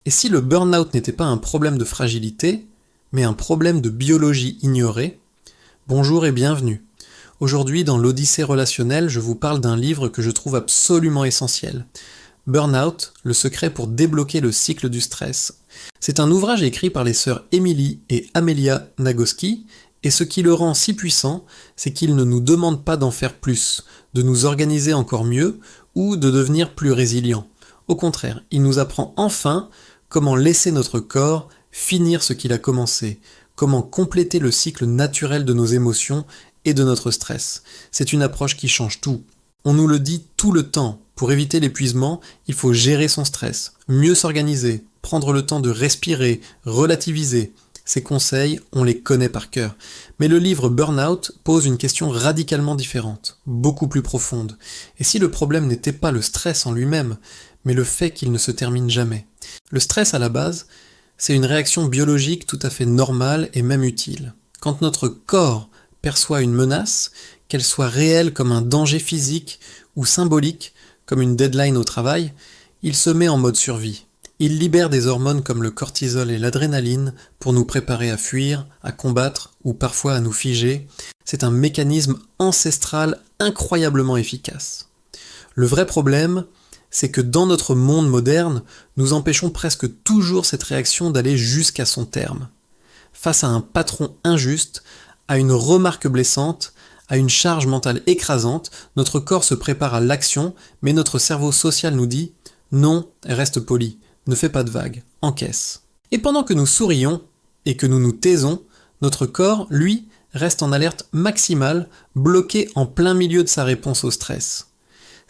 Et si le burn-out n'était pas un problème de fragilité, mais un problème de biologie ignorée, bonjour et bienvenue. Aujourd'hui, dans l'Odyssée relationnelle, je vous parle d'un livre que je trouve absolument essentiel. Burnout, le secret pour débloquer le cycle du stress. C'est un ouvrage écrit par les sœurs Emily et Amelia Nagoski, et ce qui le rend si puissant, c'est qu'il ne nous demande pas d'en faire plus, de nous organiser encore mieux ou de devenir plus résilients. Au contraire, il nous apprend enfin comment laisser notre corps finir ce qu'il a commencé, comment compléter le cycle naturel de nos émotions et de notre stress. C'est une approche qui change tout. On nous le dit tout le temps. Pour éviter l'épuisement, il faut gérer son stress, mieux s'organiser, prendre le temps de respirer, relativiser. Ces conseils, on les connaît par cœur. Mais le livre Burnout pose une question radicalement différente, beaucoup plus profonde. Et si le problème n'était pas le stress en lui-même, mais le fait qu'il ne se termine jamais? Le stress à la base, c'est une réaction biologique tout à fait normale et même utile. Quand notre corps perçoit une menace, qu'elle soit réelle comme un danger physique ou symbolique comme une deadline au travail, il se met en mode survie. Il libère des hormones comme le cortisol et l'adrénaline pour nous préparer à fuir, à combattre ou parfois à nous figer. C'est un mécanisme ancestral incroyablement efficace. Le vrai problème, c'est que dans notre monde moderne, nous empêchons presque toujours cette réaction d'aller jusqu'à son terme. Face à un patron injuste, à une remarque blessante, à une charge mentale écrasante, notre corps se prépare à l'action, mais notre cerveau social nous dit « Non, reste poli, ne fais pas de vagues, encaisse ». Et pendant que nous sourions et que nous nous taisons, notre corps, lui, reste en alerte maximale, bloqué en plein milieu de sa réponse au stress.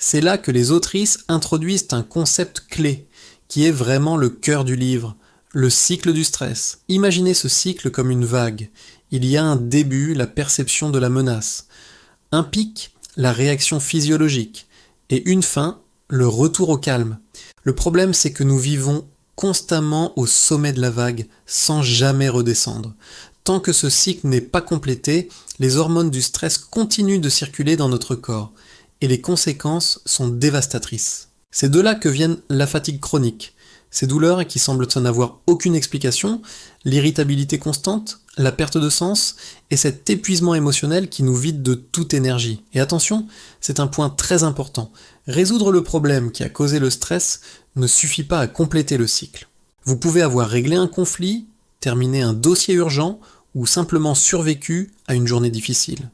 C'est là que les autrices introduisent un concept clé, qui est vraiment le cœur du livre, le cycle du stress. Imaginez ce cycle comme une vague. Il y a un début, la perception de la menace. Un pic, la réaction physiologique. Et une fin, le retour au calme. Le problème, c'est que nous vivons constamment au sommet de la vague, sans jamais redescendre. Tant que ce cycle n'est pas complété, les hormones du stress continuent de circuler dans notre corps. Et les conséquences sont dévastatrices. C'est de là que viennent la fatigue chronique. Ces douleurs qui semblent n'avoir aucune explication, l'irritabilité constante, la perte de sens et cet épuisement émotionnel qui nous vide de toute énergie. Et attention, c'est un point très important. Résoudre le problème qui a causé le stress ne suffit pas à compléter le cycle. Vous pouvez avoir réglé un conflit, terminé un dossier urgent ou simplement survécu à une journée difficile.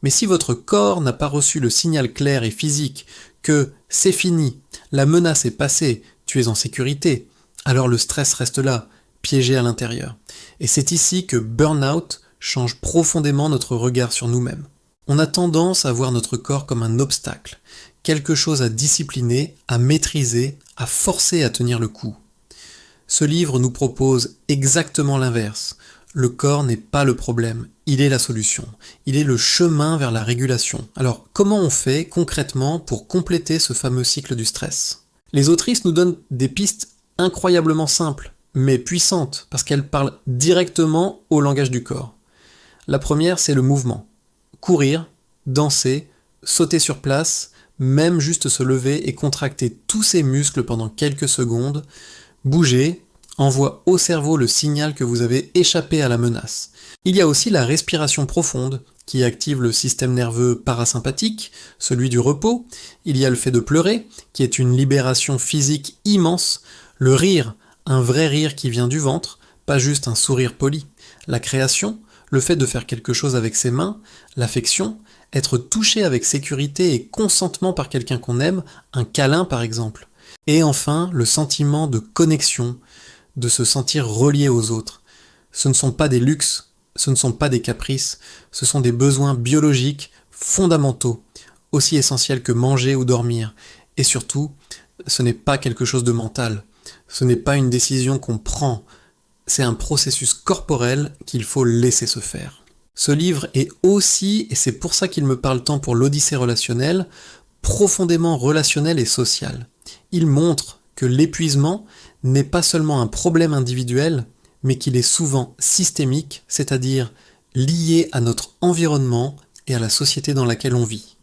Mais si votre corps n'a pas reçu le signal clair et physique que c'est fini, la menace est passée, tu es en sécurité, alors le stress reste là, piégé à l'intérieur. Et c'est ici que Burnout change profondément notre regard sur nous-mêmes. On a tendance à voir notre corps comme un obstacle, quelque chose à discipliner, à maîtriser, à forcer à tenir le coup. Ce livre nous propose exactement l'inverse. Le corps n'est pas le problème, il est la solution. Il est le chemin vers la régulation. Alors, comment on fait concrètement pour compléter ce fameux cycle du stress ? Les autrices nous donnent des pistes incroyablement simples, mais puissantes, parce qu'elles parlent directement au langage du corps. La première, c'est le mouvement. Courir, danser, sauter sur place, même juste se lever et contracter tous ses muscles pendant quelques secondes, bouger, envoie au cerveau le signal que vous avez échappé à la menace. Il y a aussi la respiration profonde, qui active le système nerveux parasympathique, celui du repos. Il y a le fait de pleurer, qui est une libération physique immense. Le rire, un vrai rire qui vient du ventre, pas juste un sourire poli. La création, le fait de faire quelque chose avec ses mains. L'affection, être touché avec sécurité et consentement par quelqu'un qu'on aime, un câlin par exemple. Et enfin, le sentiment de connexion, de se sentir relié aux autres. Ce ne sont pas des luxes, ce ne sont pas des caprices, ce sont des besoins biologiques fondamentaux, aussi essentiels que manger ou dormir. Et surtout, ce n'est pas quelque chose de mental, ce n'est pas une décision qu'on prend, c'est un processus corporel qu'il faut laisser se faire. Ce livre est aussi, et c'est pour ça qu'il me parle tant pour l'Odyssée relationnelle, profondément relationnel et social. Il montre que l'épuisement n'est pas seulement un problème individuel, mais qu'il est souvent systémique, c'est-à-dire lié à notre environnement et à la société dans laquelle on vit.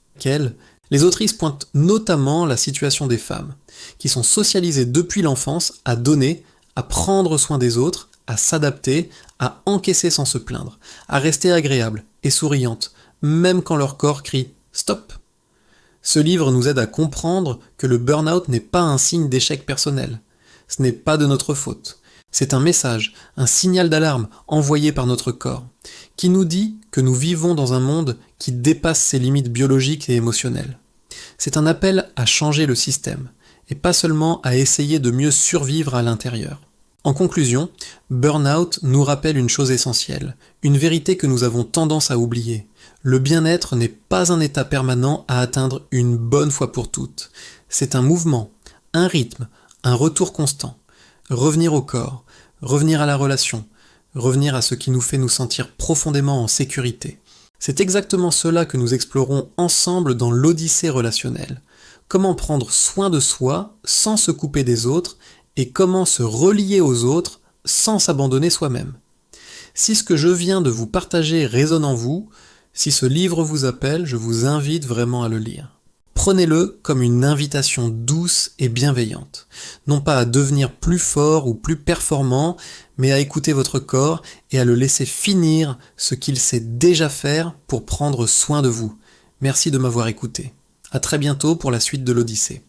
Les autrices pointent notamment la situation des femmes, qui sont socialisées depuis l'enfance à donner, à prendre soin des autres, à s'adapter, à encaisser sans se plaindre, à rester agréable et souriante, même quand leur corps crie « stop ». Ce livre nous aide à comprendre que le burn-out n'est pas un signe d'échec personnel. Ce n'est pas de notre faute. C'est un message, un signal d'alarme envoyé par notre corps, qui nous dit que nous vivons dans un monde qui dépasse ses limites biologiques et émotionnelles. C'est un appel à changer le système, et pas seulement à essayer de mieux survivre à l'intérieur. En conclusion, Burnout nous rappelle une chose essentielle, une vérité que nous avons tendance à oublier. Le bien-être n'est pas un état permanent à atteindre une bonne fois pour toutes. C'est un mouvement, un rythme, un retour constant. Revenir au corps, revenir à la relation, revenir à ce qui nous fait nous sentir profondément en sécurité. C'est exactement cela que nous explorons ensemble dans l'Odyssée relationnelle. Comment prendre soin de soi sans se couper des autres et comment se relier aux autres sans s'abandonner soi-même. Si ce que je viens de vous partager résonne en vous, si ce livre vous appelle, je vous invite vraiment à le lire. Prenez-le comme une invitation douce et bienveillante, non pas à devenir plus fort ou plus performant, mais à écouter votre corps et à le laisser finir ce qu'il sait déjà faire pour prendre soin de vous. Merci de m'avoir écouté. À très bientôt pour la suite de l'Odyssée.